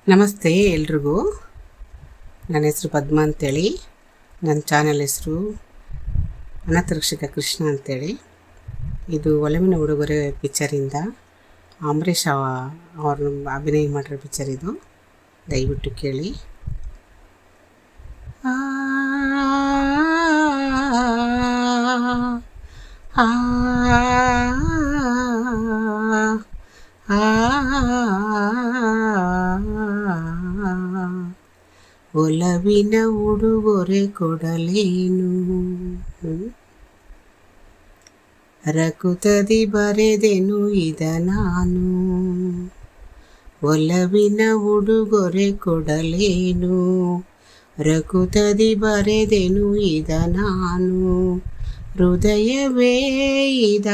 ನಮಸ್ತೆ ಎಲ್ರಿಗೂ. ನನ್ನ ಹೆಸರು ಪದ್ಮ ಅಂತೇಳಿ. ನನ್ನ ಚಾನೆಲ್ ಹೆಸರು ಅನಾಥರಕ್ಷಕ ಕೃಷ್ಣ ಅಂತೇಳಿ. ಇದು ಒಲವಿನ ಉಡುಗೊರೆ ಪಿಕ್ಚರಿಂದ ಅಂಬರೀಷ್ ಅವ್ರನ್ನ ಅಭಿನಯ ಮಾಡಿರೋ ಪಿಕ್ಚರ್ ಇದು. ದಯವಿಟ್ಟು ಕೇಳಿ. ಒಲವಿನ ಉಡುಗೊರೆ ಕೊಡಲೇನು, ರಕುತದಿ ಬರೆದೆನು ಇದ ನಾನು. ಒಲವಿನ ಉಡುಗೊರೆ ಕೊಡಲೇನು, ರಕುತದಿ ಬರೆದೆನು ಇದ ನಾನು. ಹೃದಯವೇ ಇದ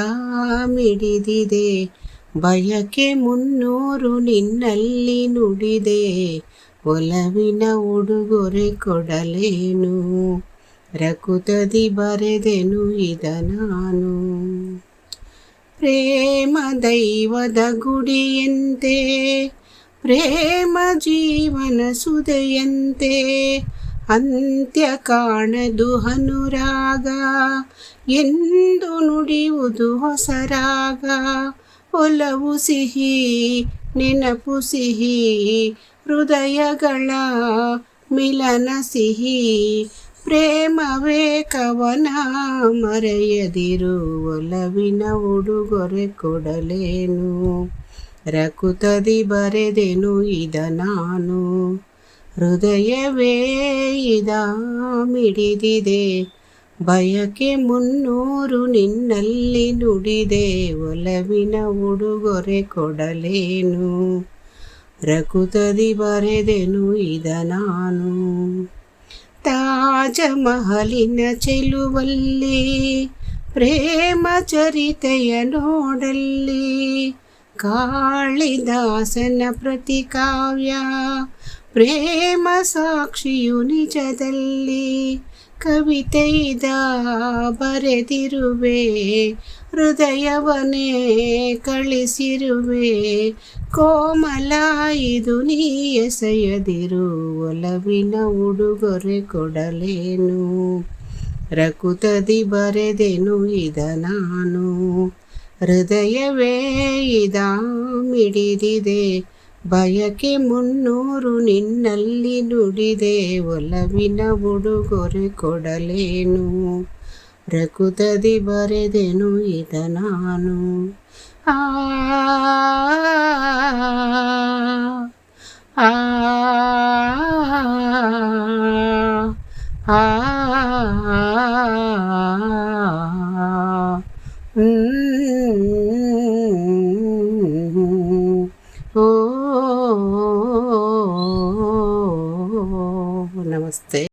ಮಿಡಿದಿದೆ, ಬಯಕೆ 300 ನಿನ್ನಲ್ಲಿ ನುಡಿದೆ. ಒಲವಿನ ಉಡುಗೊರೆ ಕೊಡಲೇನು, ರಕುತದಿ ಬರೆದೆನು ಇದ ನಾನು. ಪ್ರೇಮ ದೈವದ ಗುಡಿಯಂತೆ, ಪ್ರೇಮ ಜೀವನ ಸುದೆಯಂತೆ. ಅಂತ್ಯ ಕಾಣದು ಅನುರಾಗ, ಎಂದು ನುಡಿಯುವುದು ಹೊಸ ರಾಗ. ಒಲವು ಸಿಹಿ ನೆನಪು ಸಿಹಿ, ಹೃದಯಗಳ ಮಿಲನ ಸಿಹಿ. ಪ್ರೇಮವೇ ಕವನ ಮರೆಯದಿರು, ಒಲವಿನ ಉಡುಗೊರೆ ಕೊಡಲೇನು, ರಕುತದಿ ಬರೆದೆನು ಇದ ನಾನು. ಹೃದಯವೇ ಇದ ಮಿಡಿದಿದೆ, ಬಯಕೆ 300 ನಿನ್ನಲ್ಲಿ ನುಡಿದೆ. ಒಲವಿನ ಉಡುಗೊರೆ ಕೊಡಲೇನು, ರಕುತದಿ ಬರೆದೆನು ಇದ ನಾನು. ತಾಜ ಮಹಲಿನ ಚೆಲುವಲ್ಲಿ, ಪ್ರೇಮ ಚರಿತೆಯ ನೋಡಲ್ಲಿ. ಕಾಳಿದಾಸನ ಪ್ರತಿಕಾವ್ಯ, ಪ್ರೇಮ ಸಾಕ್ಷಿಯು ನಿಜದಲ್ಲಿ. ಕವಿತೆಯಿದ ಬರೆದಿರುವೆ, ಹೃದಯವನೇ ಕಳಿಸಿರುವೆ. ಕೋಮಲ ಇದು ನೀ ಎಸೆಯದಿರು, ಒಲವಿನ ಉಡುಗೊರೆ ಕೊಡಲೇನು, ರಕುತದಿ ಬರೆದೆನು ಇದ ನಾನು. ಹೃದಯವೇ ಇದ ಮಿಡಿದಿದೆ, ಬಯಕೆ 300 ನಿನ್ನಲ್ಲಿ ನುಡಿದೆ. ಒಲವಿನ ಉಡುಗೊರೆ ಕೊಡಲೇನು, ರಕುತದಿ ಬರೆದೆನು ಇದ ನಾನು. ಆ ಆ ಆ ಓ ನಮಸ್ತೆ.